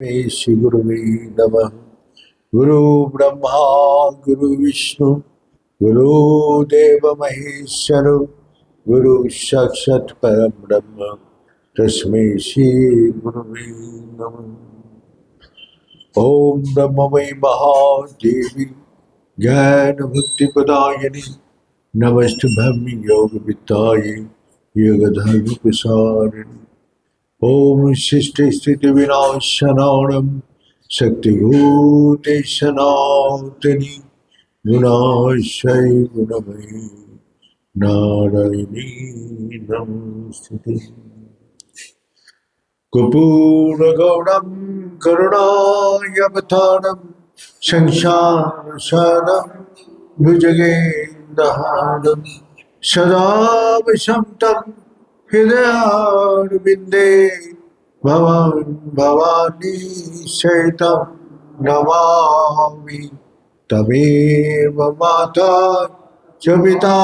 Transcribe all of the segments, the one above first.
श्री गुरुवे नमः। गुरु ब्रह्मा गुरु विष्णु गुरुदेव महेश्वर गुरु साक्षात् परम ब्रह्म तस्मै श्री गुरुवे नमः। ओम ब्रह्ममयी महादेवी ज्ञान भक्ति प्रदायिनी नमस्तुभ्यं योग विद्याये योग धर्म प्रसारिणी। ओम सृष्टि स्थिति विनाशनाणं शक्तिभूते सनातनी गुणाश्रय गुणमयी नारायणी नमस्ते। कर्पूरगौरं करुणावतारं संसारसारं भुजगेन्द्रहारं सदा वसन्तं हृदयारविन्दे भवानी सहितं नमामि। तमेव माता च पिता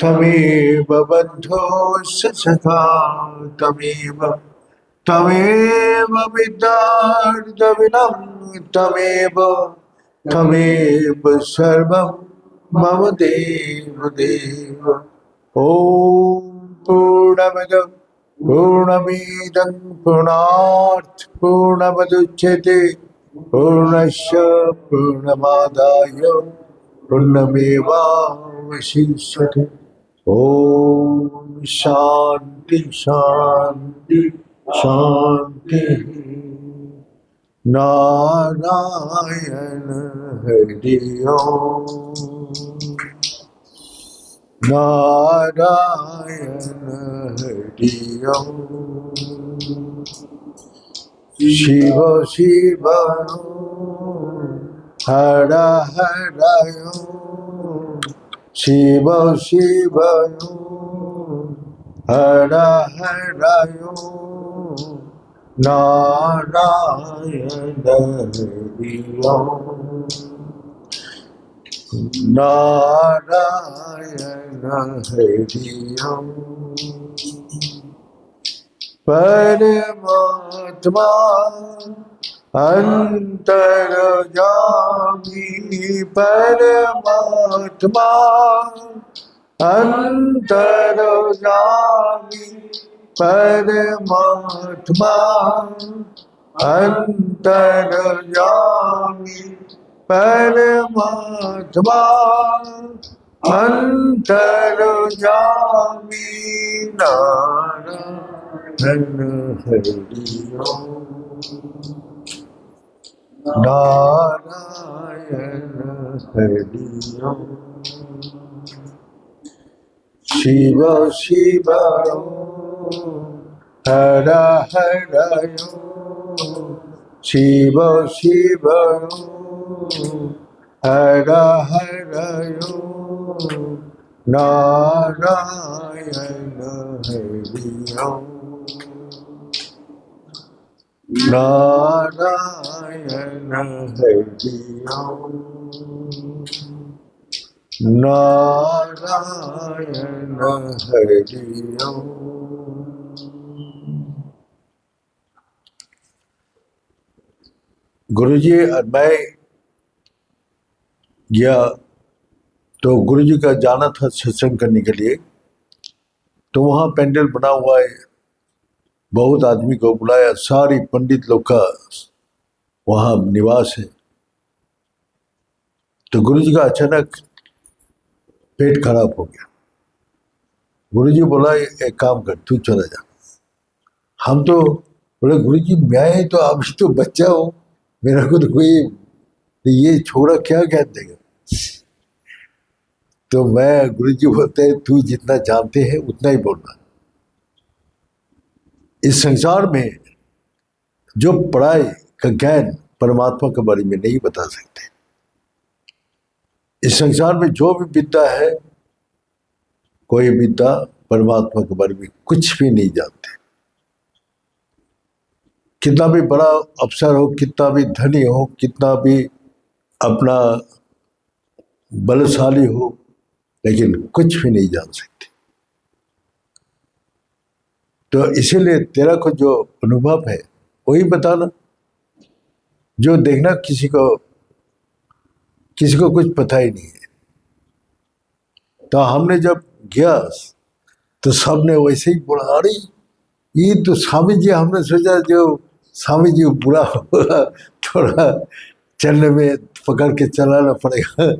तमेव बन्धो सखा तमेव विद्यार्थिनं तमेव सर्वं मम देव। ॐ पूर्णमदं पूर्णमिदं पूर्णात् पूर्णमुदच्यते पूर्णस्य पूर्णमादाय पूर्णमेवावशिष्यते। ॐ शान्ति शान्ति शान्ति। नारायण हरि ओम् नारायण हरि ओम्। शिव शिव हर हर ओम्। शिव शिव हर हर ओम्। नारायण हरि ओम् नारायण हरि ओम्। परमात्मा अंतर्यामी परमात्मा अंतर्यामी परमात्मा अंतर्यामी परमात्मा अंतर्यामी नारायण हरि ओम् नारायण हरि ओम्। शिव शिव हर हर ओम्। शिव शिव हर हर ओम्। नारायण हरि ओम् नारायण हरि ओम् नारायण हरि ओम्। गुरुजी मैं गया तो गुरुजी का जाना था सत्संग करने के लिए, तो वहाँ पेंडल बना हुआ है, बहुत आदमी को बुलाया, सारी पंडित लोग का वहाँ निवास है। तो गुरुजी का अचानक पेट खराब हो गया। गुरुजी बोला एक काम कर तू चला जा। हम तो बोले गुरुजी मैं तो अभी तो बच्चा हूँ, मेरा को तो कोई ये छोरा क्या ज्ञान देगा। तो मैं गुरुजी बोलते हैं तू जितना जानते हैं उतना ही बोलना। इस संसार में जो पढ़ाई का ज्ञान परमात्मा के बारे में नहीं बता सकते। इस संसार में जो भी विद्या है, कोई विद्या परमात्मा के बारे में कुछ भी नहीं जानते। कितना भी बड़ा अफसर हो, कितना भी धनी हो, कितना भी अपना बलशाली हो, लेकिन कुछ भी नहीं जान सकते। तो इसीलिए तेरा को जो अनुभव है वही बताना, जो देखना किसी को कुछ पता ही नहीं है। तो हमने जब गया तो सबने वैसे ही बोला, अरे ये तो स्वामी जी, हमने सोचा जो स्वामी जी बुरा होगा, थोड़ा चलने में पकड़ के चलाना पड़ेगा,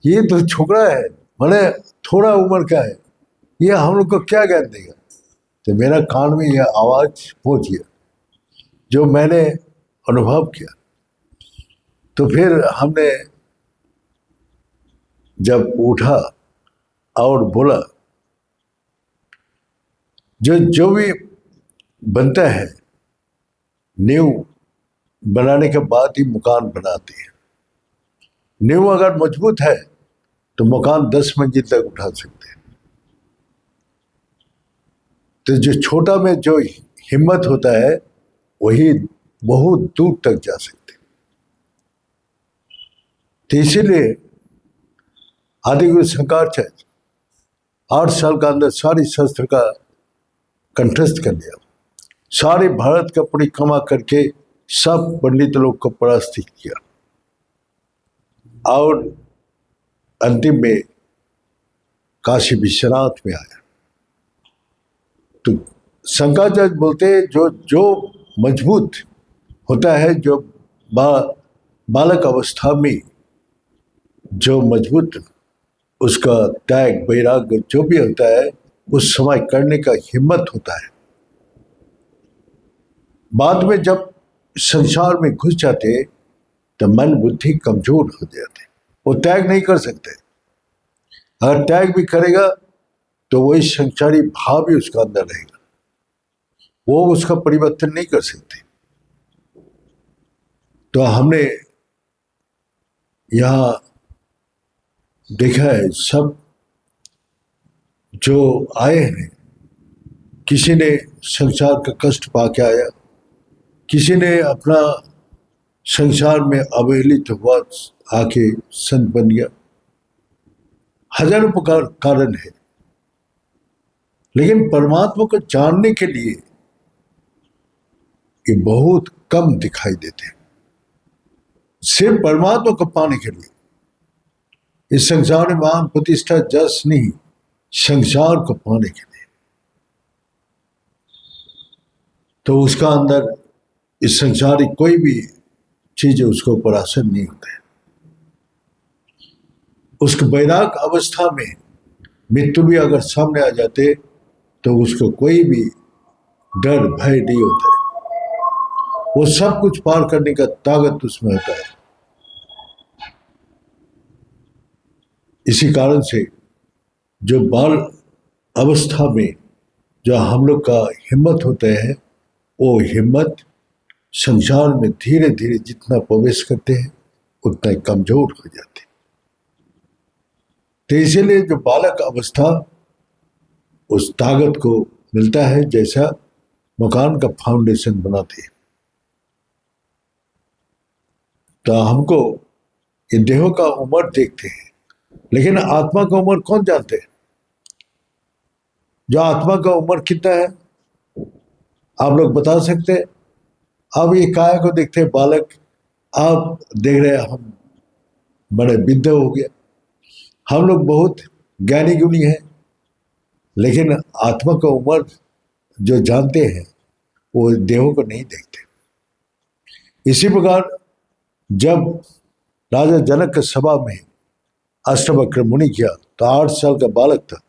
ये तो छोकरा है, मैंने थोड़ा उम्र का है, ये हम लोग को क्या ज्ञान देगा। तो मेरा कान में यह आवाज पहुंच गया जो मैंने अनुभव किया। तो फिर हमने जब उठा और बोला, जो जो भी बनता है नींव बनाने के बाद ही मकान बनाते हैं। नींव अगर मजबूत है तो मकान 10 मंजिल तक उठा सकते हैं। तो जो छोटा में जो हिम्मत होता है वही बहुत दूर तक जा सकते हैं। तो इसीलिए आदिगुरु शंकराचार्य 8 साल का अंदर सारी शास्त्र का कंठस्थ कर लिया, सारे भारत का परिक्रमा करके सब पंडित लोग को परास्त किया और अंतिम में काशी विश्वनाथ में आया। तो शंकराचार्य बोलते हैं जो जो मजबूत होता है, जो बालक अवस्था में जो मजबूत उसका त्याग वैराग्य जो भी होता है उस समय करने का हिम्मत होता है, बाद में जब संसार में घुस जाते तो मन बुद्धि कमजोर हो जाते, वो त्याग नहीं कर सकते। अगर त्याग भी करेगा तो वही संसारी भाव भी उसका अंदर रहेगा, वो उसका परिवर्तन नहीं कर सकते। तो हमने यहाँ देखा है सब जो आए हैं, किसी ने संसार का कष्ट पाके आया, किसी ने अपना संसार में अवहेलित हुआ आके संत बन गया, हजारों प्रकार कारण है। लेकिन परमात्मा को जानने के लिए ये बहुत कम दिखाई देते हैं। सिर्फ परमात्मा को पाने के लिए इस संसार में महान प्रतिष्ठा जस नहीं, संसार को पाने के लिए तो उसका अंदर इस संसारी कोई भी चीज उसको ऊपर असर नहीं होता है। उसके वैराग अवस्था में मृत्यु भी अगर सामने आ जाते तो उसको कोई भी डर भय नहीं होता है, वो सब कुछ पार करने का ताकत उसमें होता है। इसी कारण से जो बाल अवस्था में जो हम लोग का हिम्मत होता है, वो हिम्मत संसार में धीरे धीरे जितना प्रवेश करते हैं उतना कमजोर हो जाते। तो इसीलिए जो बालक अवस्था उस ताकत को मिलता है जैसा मकान का फाउंडेशन बनाते हैं। तो हमको ये देहों का उम्र देखते हैं, लेकिन आत्मा का उम्र कौन जानते हैं? जो आत्मा का उम्र कितना है आप लोग बता सकते हैं? अब ये काया को देखते हैं बालक, आप देख रहे हैं हम बड़े विद्ध हो गया, हम लोग बहुत ज्ञानी गुणी हैं, लेकिन आत्मा का उम्र जो जानते हैं वो देहों को नहीं देखते। इसी प्रकार जब राजा जनक के सभा में अष्टवक्र मुनि किया तो 8 साल का बालक था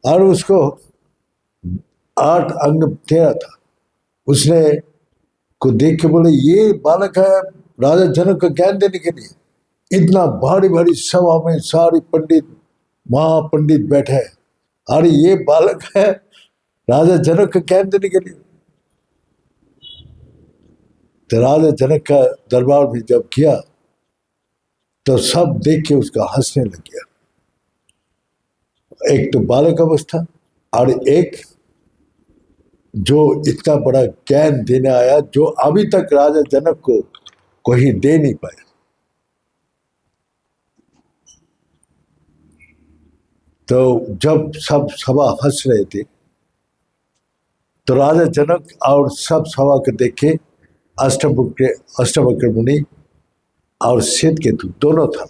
और उसको 8 अंग तेरा था। उसने को देख के बोले ये बालक है राजा जनक को ज्ञान देने के लिए। इतना भारी भारी सभा में सारे पंडित महापंडित बैठे हैं, अरे ये बालक है राजा जनक को ज्ञान देने के लिए। तो राजा जनक का दरबार में जब किया तो सब देख के उसका हंसने लग गया। एक तो बालक अवस्था और एक जो इतना बड़ा ज्ञान देने आया जो अभी तक राजा जनक को कोई दे नहीं पाया। तो जब सब सभा हंस रहे थे तो राजा जनक और सब सभा को देखे अष्टवक्र मुनि और श्वेतकेतु दोनों था,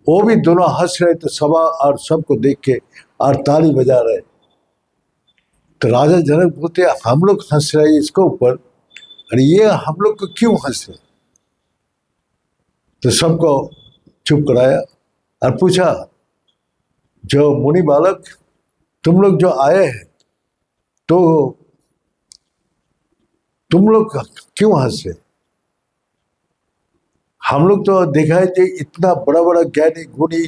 वो भी दोनों हंस रहे थे सभा और सबको देख के और ताली बजा रहे। तो राजा जनक बोलते हम लोग हंस रहे इसके ऊपर, अरे ये हम लोग को क्यों हंस रहे? तो सबको चुप कराया और पूछा, जो मुनि बालक तुम लोग जो आए हैं तो तुम लोग क्यों हंसे? हम लोग तो देखा है कि इतना बड़ा बड़ा ज्ञानी गुणी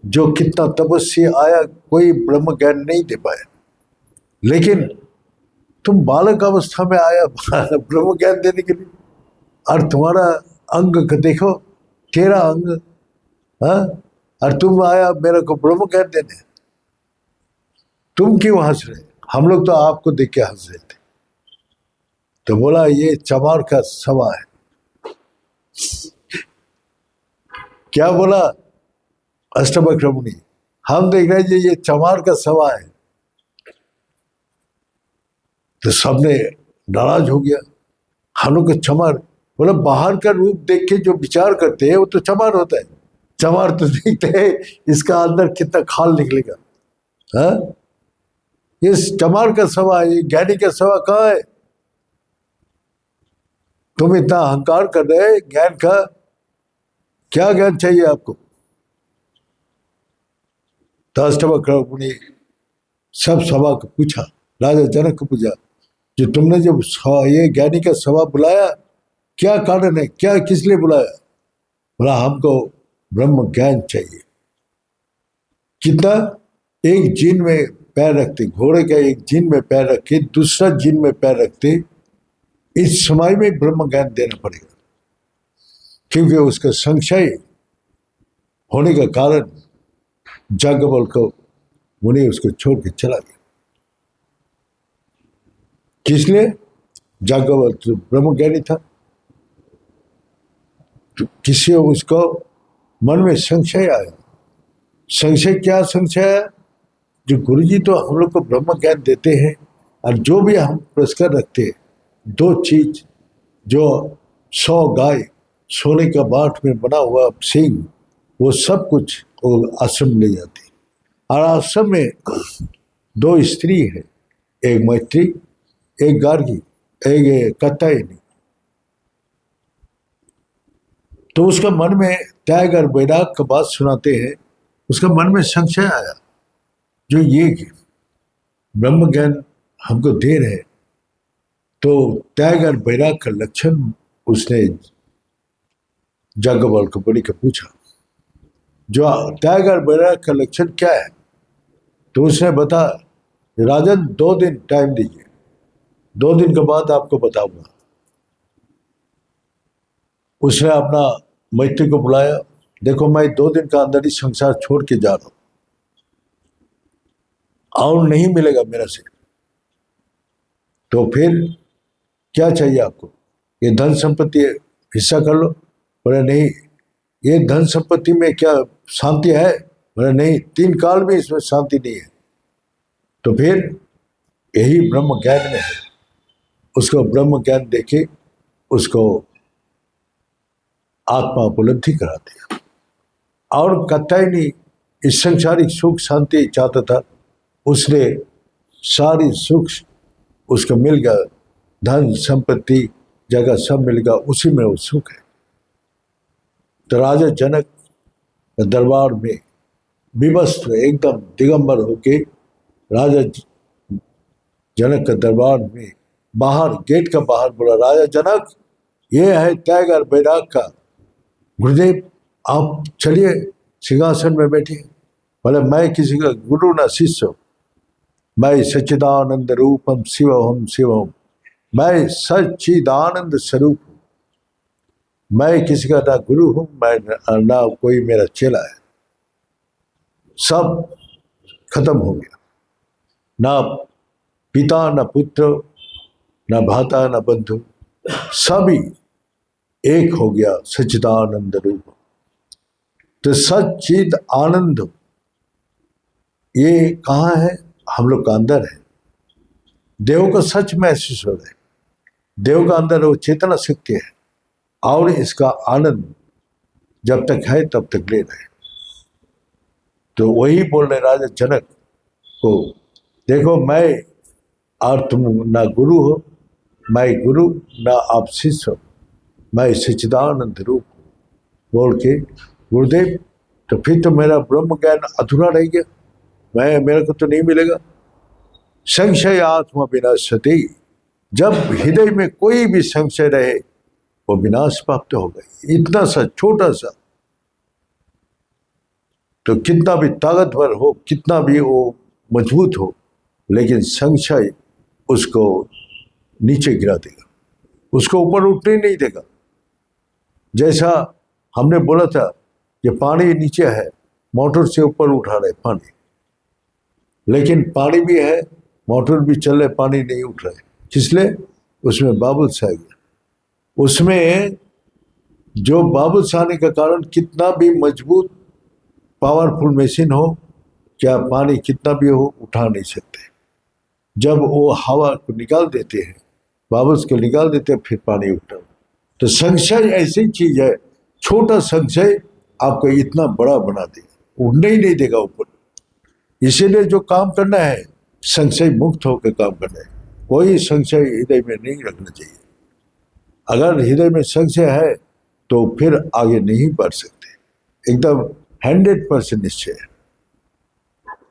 जो कितना तपस्वी आया, कोई ब्रह्म ज्ञान नहीं दे पाया, लेकिन तुम बालक अवस्था में आया ब्रह्म ज्ञान देने के लिए, और तुम्हारा अंग को देखो, तेरा अंग, हाँ, और तुम आया मेरे को ब्रह्म ज्ञान देने, तुम क्यों हंस रहे? हम लोग तो आपको देख के हंस रहे थे। तो बोला ये चमार का सभा है। क्या बोला अष्टवक्र मुनि? हम देख रहे हैं ये चमार का सभा है। तो सबने नाराज हो गया, हम लोग को चमार, बोला बाहर का रूप देख के जो विचार करते हैं वो तो चमार होता है, चमार तो देखते हैं इसका अंदर कितना खाल निकलेगा। हाँ, ये चमार का सभा है, ये ज्ञानी का सभा कहाँ है? तुम इतना अहंकार कर रहे ज्ञान का, क्या ज्ञान चाहिए आपको? तो अष्टवक्र मुनि सब सभा को पूछा, राजा जनक को पूछा, जो तुमने जब ये ज्ञानी का सभा बुलाया क्या कारण है, क्या किस लिए बुलाया? बोला हमको ब्रह्म ज्ञान चाहिए। कितना? एक जिन में पैर रखते, घोड़े का एक जिन में पैर रख के दूसरा जिन में पैर रखते, इस समय में ब्रह्म ज्ञान देना पड़ेगा, क्योंकि उसका संशय होने का कारण जागबल को मुनि उसको छोड़ के चला गया। किसलिए? जागबल तो ब्रह्मज्ञानी था, तो किसी उसको मन में संशय आया। संशय क्या संशय आया? जो गुरुजी तो हम लोग को ब्रह्म ज्ञान देते हैं, और जो भी हम पुरस्कार रखते हैं, दो चीज, जो 100 गाय सोने का बाट में बना हुआ सिंह, वो सब कुछ वो आश्रम ले जाते हैं। और आश्रम में 2 स्त्री है, एक मैत्री, एक गार्गी, एक कत्यायनी। तो उसका मन में त्याग और वैराग का बात सुनाते हैं, उसका मन में संशय आया, जो ये ब्रह्म ज्ञान हमको दे रहे, तो त्याग और वैराग का लक्षण उसने जागबल को बड़ी का पूछा, जो त्याग और वैराग का लक्षण क्या है? तो उसने बता, राजन 2 दिन टाइम दीजिए, 2 दिन के बाद आपको बताऊंगा। उसने अपना मैत्री को बुलाया, देखो मैं 2 दिन का अंदर ही संसार छोड़ के जा रहा हूं, और नहीं मिलेगा मेरा से, तो फिर क्या चाहिए आपको? ये धन संपत्ति हिस्सा कर लो। बोले नहीं, ये धन संपत्ति में क्या शांति है? बोले नहीं, 3 काल में इसमें शांति नहीं है। तो फिर यही ब्रह्म ज्ञान में है। उसको ब्रह्म ज्ञान देके उसको आत्मा उपलब्धि करा दिया। और कत्यायनी इस संसारिक सुख शांति चाहता था, उसने सारी सुख उसको मिल गया, धन संपत्ति जगह सब मिल गया, उसी में वो सुख है। तो राजा जनक दरबार में विवस्त्र एकदम दिगंबर होके राजा जनक के दरबार में बाहर, गेट का बाहर बोला, राजा जनक ये है त्याग और वैराग का, गुरुदेव आप चलिए सिंहासन में बैठिए। बोले मैं किसी का गुरु ना शिष्य हूं, मैं सच्चिदानंद रूपम शिवम शिवम, मैं सच्चिदानंद स्वरूप हूं, मैं किसी का ना गुरु हूं, मैं ना कोई मेरा चेला है। सब खत्म हो गया, ना पिता ना पुत्र, ना भाता ना बंधु, सभी एक हो गया सच्चिदानंद रूप। तो सच्चिद आनंद ये कहाँ है? हम लोग का अंदर है। देव को सच महसूस हो रहा है, देव का अंदर वो चेतना शक्ति है और इसका आनंद जब तक है तब तक ले रहे। तो वही बोल रहे राजा जनक को, देखो मैं और तुम ना गुरु हो, मैं गुरु ना आप शिष्य हो, मैं सच्चिदानंद रूप हूँ बोल के गुरुदेव, तो फिर तो मेरा ब्रह्म ज्ञान अधूरा रह गया, मेरे को तो नहीं मिलेगा। संशय आत्मा विनाशति, जब हृदय में कोई भी संशय रहे वो विनाश प्राप्त होगा। इतना सा छोटा सा, तो कितना भी ताकतवर हो, कितना भी वो मजबूत हो, लेकिन संशय उसको नीचे गिरा देगा, उसको ऊपर उठने नहीं देगा। जैसा हमने बोला था कि पानी नीचे है, मोटर से ऊपर उठा रहे पानी, लेकिन पानी भी है, मोटर भी चल रहे, पानी नहीं उठ रहे, किसलिए? उसमें बाबुल्स आ गया। उसमें जो बाबुल्स आने का कारण, कितना भी मजबूत पावरफुल मशीन हो, क्या पानी कितना भी हो उठा नहीं सकते। जब वो हवा को निकाल देते हैं, बाबुल्स को निकाल देते हैं, फिर पानी उठता। तो संशय ऐसी चीज है, छोटा संशय आपको इतना बड़ा बना देगा, उठने ही नहीं देगा ऊपर। इसीलिए जो काम करना है संशय मुक्त होकर काम करना है, कोई संशय हृदय में नहीं रखना चाहिए। अगर हृदय में संशय है तो फिर आगे नहीं बढ़ सकते, एकदम 100% निश्चय है।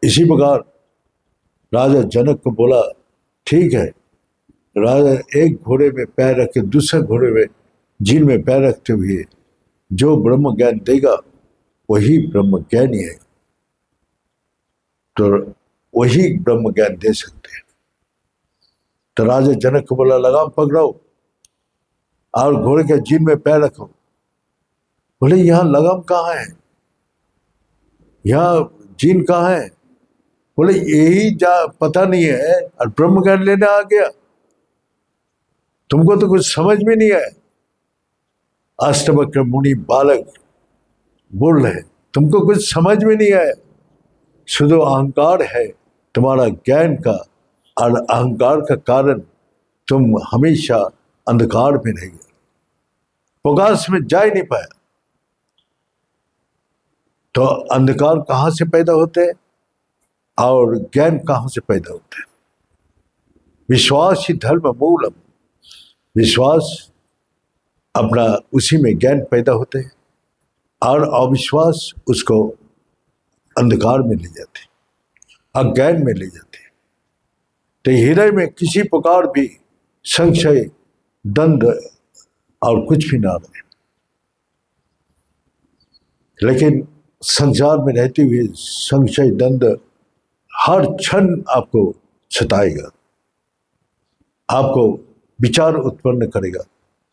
इसी प्रकार राजा जनक को बोला, ठीक है। राजा एक घोड़े में पैर रख के दूसरे घोड़े में झील में पैर रखते हुए जो ब्रह्म ज्ञान देगा वही ब्रह्म ज्ञानी है, तो वही ब्रह्म ज्ञान दे सकते हैं। तो राजा जनक को बोला, लगाम पकड़ाओ और घोड़े के झील में पैर रखो। बोले, यहाँ लगाम कहाँ है, यहाँ झील कहाँ है? बोले, यही जा पता नहीं है और ब्रह्म ज्ञान लेने आ गया, तुमको तो कुछ समझ में नहीं आया। अष्टवक्र मुनि बालक बोल रहे, तुमको कुछ समझ में नहीं आया, शुद्ध अहंकार है तुम्हारा ज्ञान का, और अहंकार का कारण तुम हमेशा अंधकार में रह गए, प्रकाश में जा ही नहीं पाया। तो अंधकार कहाँ से पैदा होते हैं और ज्ञान कहाँ से पैदा होते हैं? विश्वास ही धर्म मूलम, विश्वास अपना उसी में ज्ञान पैदा होते हैं, और अविश्वास उसको अंधकार में ले जाते, अज्ञान में ले जाते। तो हृदय में किसी प्रकार भी संशय, द्वंद और कुछ भी ना रहे। लेकिन संसार में रहते हुए संशय, द्वंद हर क्षण आपको सताएगा, आपको विचार उत्पन्न करेगा,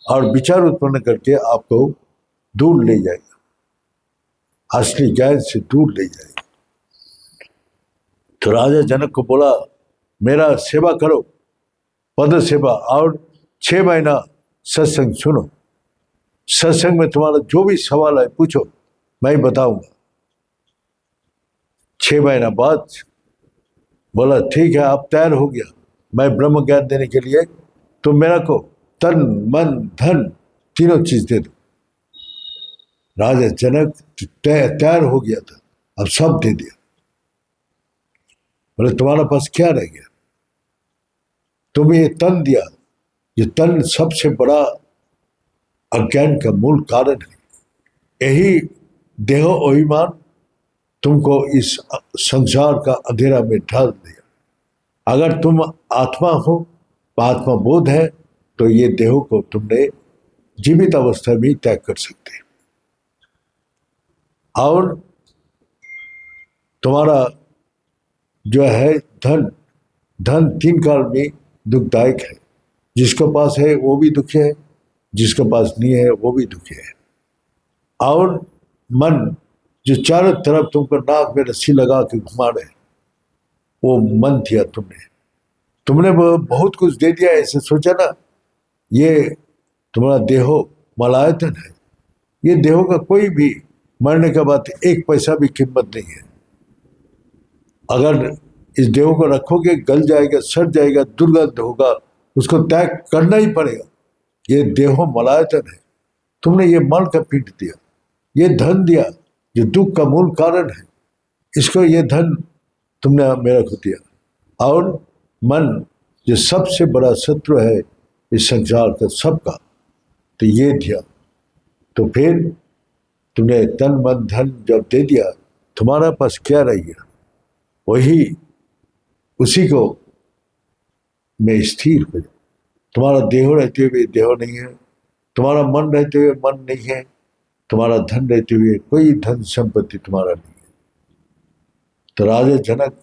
और विचार उत्पन्न करके आपको दूर ले जाएगा, असली ज्ञान से दूर ले जाएगा। तो राजा जनक को बोला, मेरा सेवा करो, पद सेवा, और 6 महीना सत्संग सुनो, सत्संग में तुम्हारा जो भी सवाल है पूछो, मैं बताऊंगा। 6 महीना बाद बोला, ठीक है, आप तैयार हो गया, मैं ब्रह्म ज्ञान देने के लिए तुम मेरा को तन मन धन तीनों चीज दे दो। राजा जनक तैयार हो गया था, अब सब दे दिया। बोले, तुम्हारा पास क्या रह गया? तुम्हें ये तन दिया, ये तन सबसे बड़ा अज्ञान का मूल कारण है। यही देह अभिमान तुमको इस संसार का अंधेरा में ढाल दिया। अगर तुम आत्मा हो, आत्मा बोध है, तो ये देह को तुमने जीवित अवस्था में त्याग कर सकते। और तुम्हारा जो है धन, धन 3 काल में दुखदायक है, जिसके पास है वो भी दुखी है, जिसके पास नहीं है वो भी दुखी है। और मन जो चारों तरफ तुमको नाक में रस्सी लगा के घुमा रहे, वो मन दिया तुमने बहुत कुछ दे दिया, ऐसे सोचा ना ये तुम्हारा देहो मलायतन है, ये देहो का कोई भी मरने के बाद 1 पैसा भी कीमत नहीं है। अगर इस देह को रखोगे गल जाएगा, सड़ जाएगा, दुर्गंध होगा, उसको त्याग करना ही पड़ेगा। ये देहो मलायतन है। तुमने ये मन का पीठ दिया, ये धन दिया जो दुख का मूल कारण है, इसको ये धन तुमने मेरा को दिया। और मन जो सबसे बड़ा शत्रु है इस संसार का सबका, तो ये दिया। तो फिर तुमने तन मन धन जब दे दिया, तुम्हारा पास क्या रह गया? वही उसी को में स्थिर हो जाओ। तुम्हारा देह रहते हुए देह नहीं है, तुम्हारा मन रहते हुए मन नहीं है, तुम्हारा धन रहते हुए कोई धन संपत्ति तुम्हारा नहीं है। तो राजा जनक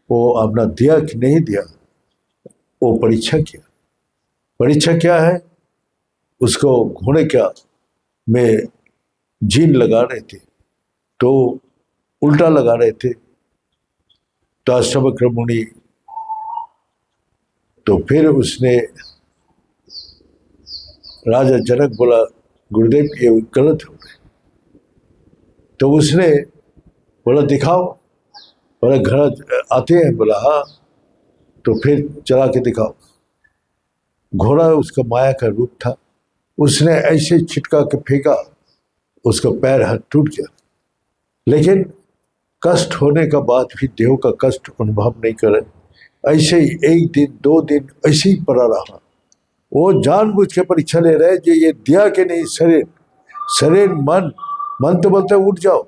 वो अपना दिया कि नहीं दिया, वो परीक्षा किया। परीक्षा क्या है? उसको घोड़े क्या में जीन लगा रहे थे, तो उल्टा लगा रहे थे। तो अष्टवक्र मुनि, तो फिर उसने राजा जनक बोला गुरुदेव ये गलत हो गए। तो उसने बोला दिखाओ। बोला घर आते हैं? बोला हाँ। तो फिर चला के दिखाओ। घोड़ा उसका माया का रूप था। उसने ऐसे छिटका के फेंका, उसका पैर हाथ टूट गया। लेकिन कष्ट होने का बाद भी देह का कष्ट अनुभव नहीं करे। ऐसे ही एक दिन दो दिन ऐसे ही पड़ा रहा। वो जानबूझ के परीक्षा ले रहे कि ये दिया कि नहीं शरीर, शरीर मन, मन तो बोलते उठ जाओ,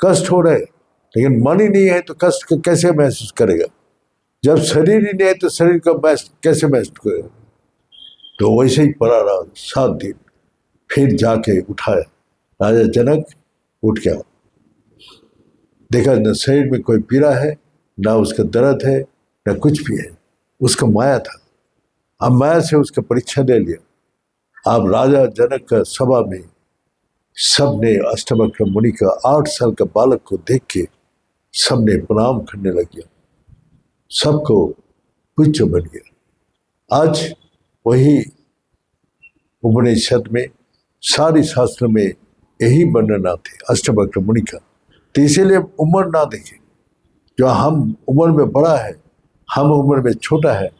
कष्ट हो रहे, लेकिन मन ही नहीं है तो कष्ट कैसे महसूस करेगा? जब शरीर ही नहीं है तो शरीर का कैसे महसूस करेगा? तो वैसे ही पड़ा रहा 7 दिन। फिर जाके उठाया। राजा जनक उठ गया, देखा न शरीर में कोई पीड़ा है, ना उसका दर्द है, ना कुछ भी है। उसका माया था। अब माया से उसका परीक्षा ले लिया। अब राजा जनक का सभा में सबने अष्टवक्र मुनि का 8 साल का बालक को देख के सबने प्रणाम करने लग गया, सबको पूज्य बन गया। आज वही उपनिषद में, सारी शास्त्र में यही वर्णन आते अष्टवक्र मुनि का। तो इसीलिए उम्र ना देखें। जो हम उम्र में बड़ा है, हम उम्र में छोटा है,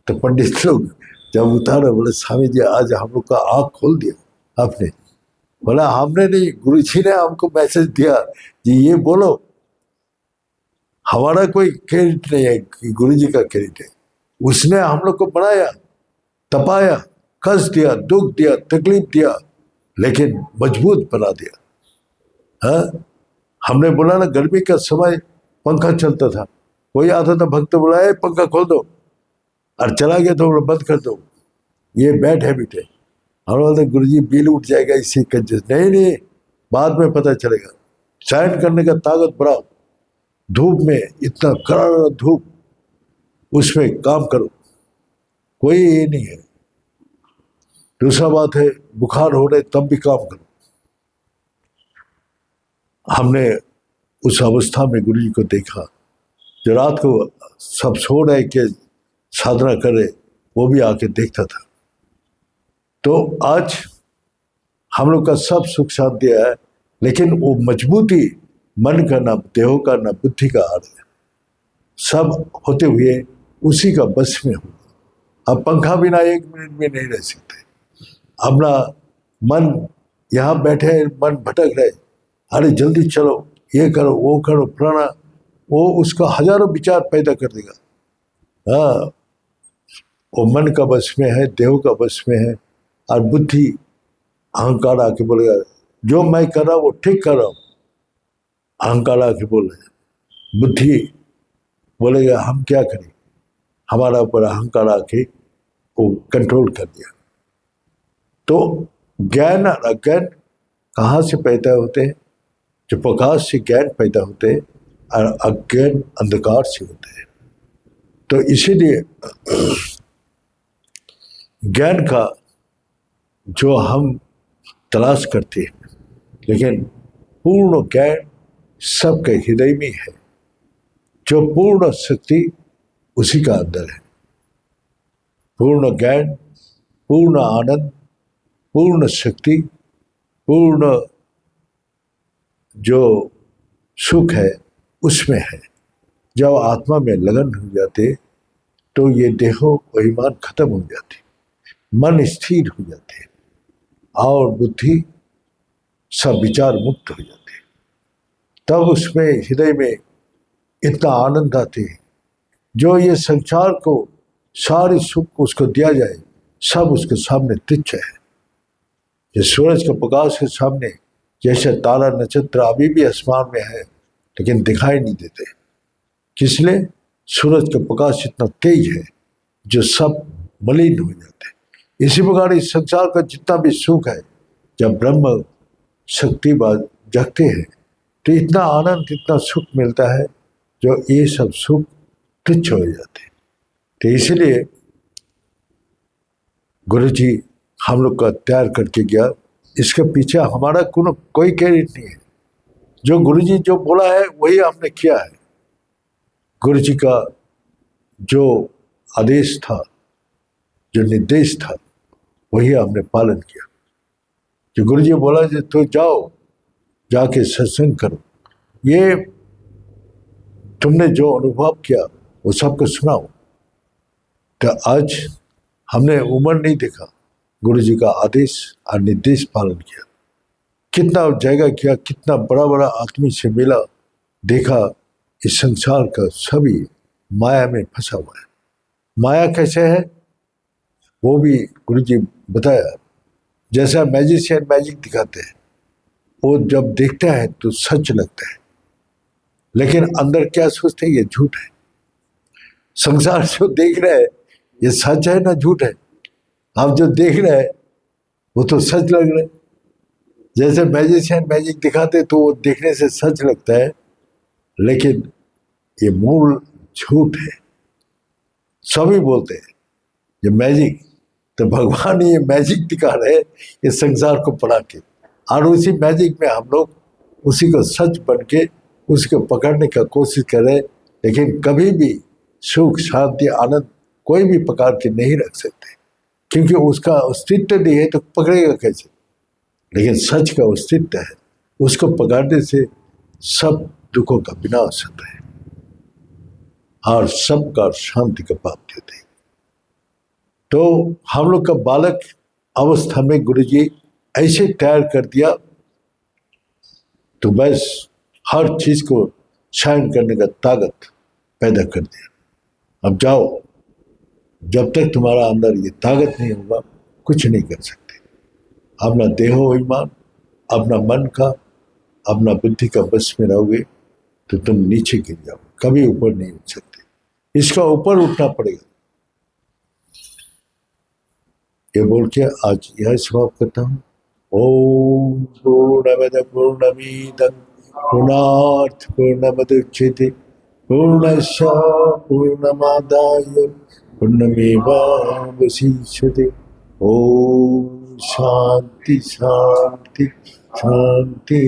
तो पंडित लोग जब उतारे बोले स्वामी जी आज हम लोग का आँख खोल दिया आपने। बोला हमने नहीं, गुरु जी ने हमको मैसेज दिया जी ये बोलो। हमारा कोई क्रेडिट नहीं है, गुरु जी का क्रेडिट है। उसने हम लोग को बनाया, तपाया, कष्ट दिया, दुख दिया, तकलीफ दिया, लेकिन मजबूत बना दिया। हाँ, हमने बोला ना गर्मी का समय पंखा चलता था, कोई आता था भक्त बोला पंखा खोल दो, और चला गया तो बंद कर दो, ये बैड हैबिट है। हम बोलते गुरु जी बिल उठ जाएगा इसी कंजूस। नहीं, बाद में पता चलेगा। सहन करने का ताकत बढ़ाओ। धूप में इतना करारा धूप, उसमें काम करो, कोई ये नहीं है। दूसरा बात है बुखार हो रहे तब भी काम करो। हमने उस अवस्था में गुरु जी को देखा, जो रात को सब सो रहे के साधना करे, वो भी आके देखता था। तो आज हम लोग का सब सुख शांति है, लेकिन वो मजबूती मन का, ना देह का, ना बुद्धि का हार है। सब होते हुए उसी का बस में हो। अब पंखा बिना 1 मिनट में नहीं रह सकते। अपना मन यहाँ बैठे, मन भटक रहे, अरे जल्दी चलो, ये करो, वो करो, फलाना, वो उसका हजारों विचार पैदा कर देगा। हाँ, वो मन का बस में है, देह का बस में है, और बुद्धि अहंकार आके बोलेगा जो मैं कर रहा हूँ वो ठीक कर रहा हूँ। अहंकार आके बोले, बुद्धि बोलेगा हम क्या करें, हमारा ऊपर अहंकार आके वो कंट्रोल कर दिया। तो ज्ञान और अज्ञान कहाँ से पैदा होते हैं? जो प्रकाश से ज्ञान पैदा होते हैं, और अज्ञान अंधकार से होते हैं। तो इसीलिए ज्ञान का जो हम तलाश करते हैं, लेकिन पूर्ण ज्ञान सबके हृदय में है। जो पूर्ण शक्ति उसी का अंदर है। पूर्ण ज्ञान, पूर्ण आनंद, पूर्ण शक्ति, पूर्ण जो सुख है उसमें है। जब आत्मा में लगन हो जाते तो ये देहो अभिमान खत्म हो जाते, मन स्थिर हो जाते और बुद्धि सब विचार मुक्त हो जाते। तब उसमें हृदय में इतना आनंद आते हैं, जो ये संसार को सारी सुख उसको दिया जाए सब उसके सामने तुच्छ है। ये सूरज के प्रकाश के सामने जैसे तारा नक्षत्र अभी भी आसमान में है लेकिन दिखाई नहीं देते, किसलिए? सूरज का प्रकाश इतना तेज है जो सब मलिन हो जाते हैं। इसी प्रकार इस संसार का जितना भी सुख है, जब ब्रह्म शक्ति जगते हैं तो इतना आनंद इतना सुख मिलता है जो ये सब सुख तुच्छ हो जाते हैं। तो इसलिए गुरु जी हम लोग का तैयार करके गया, इसके पीछे हमारा कोई क्रेडिट नहीं है। जो गुरु जी जो बोला है वही हमने किया है। गुरु जी का जो आदेश था, जो निर्देश था, वही हमने पालन किया। जो गुरु जी बोला कि तो जाओ जाके सत्संग करो, ये तुमने जो अनुभव किया वो सबको सुनाओ। तो आज हमने उम्र नहीं देखा, गुरु जी का आदेश और निर्देश पालन किया। कितना जगह किया, कितना बड़ा बड़ा आदमी से मिला, देखा इस संसार का सभी माया में फंसा हुआ है। माया कैसे है वो भी गुरु जी बताया। जैसा मैजिशियन मैजिक दिखाते हैं, वो जब देखता है तो सच लगता है, लेकिन अंदर क्या सोचते हैं ये झूठ है। संसार जो देख रहे हैं ये सच है ना झूठ है? आप जो देख रहे हैं वो तो सच लग रहा है। जैसे मैजिशियन मैजिक दिखाते तो वो देखने से सच लगता है, लेकिन ये मूल झूठ है। सभी बोलते हैं ये मैजिक, तो भगवान ये मैजिक दिखा रहे हैं ये संसार को पढ़ा के, और उसी मैजिक में हम लोग उसी को सच बन के उसको पकड़ने का कोशिश करें, लेकिन कभी भी सुख शांति आनंद कोई भी प्रकार के नहीं रख सकते, क्योंकि उसका अस्तित्व नहीं है तो पकड़ेगा कैसे? लेकिन सच का अस्तित्व है, उसको पकड़ने से सब दुखों का विनाश होता है और सबका शांति का प्राप्ति होती है। तो हम लोग का बालक अवस्था में गुरुजी ऐसे तैयार कर दिया, तो बस हर चीज को सहन करने का ताकत पैदा कर दिया। अब जाओ, जब तक तुम्हारा अंदर ये ताकत नहीं होगा कुछ नहीं कर सकते। अपना देहो ईमान, अपना मन का, अपना बुद्धि का बस में रहोगे तो तुम नीचे गिर जाओ, कभी ऊपर नहीं उठ सकते। इसका ऊपर उठना पड़ेगा। ये बोल के आज यह समाप्त करता हूँ। ओम पूर्णमद पूर्णमिदं पूर्णात् पूर्णमुदच्यते पूर्णस्य पूर्णमादाय पूर्णमेवावशिष्यते। ओम शांति शांति शांति।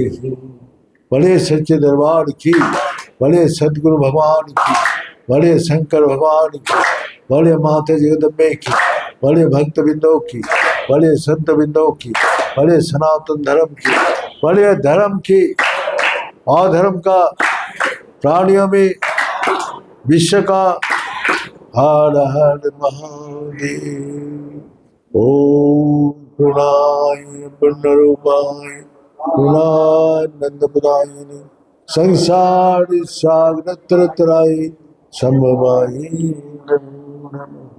बड़े सच्चे दरबार की, बड़े सदगुरु भगवान की, बड़े शंकर भगवान की, बड़े माता जगदम्बे की, बड़े भक्त बिंदों की, बड़े संत बिंदों की, बड़े सनातन धर्म की, बड़े धर्म की, अधर्म का, प्राणियों में विश्व का। हर हर महादेव। ओम पूर्णाय पूर्णरूपाय पूर्णानंदप्रदायिने संसार सागर तरतराय संभवाय नमो नमः।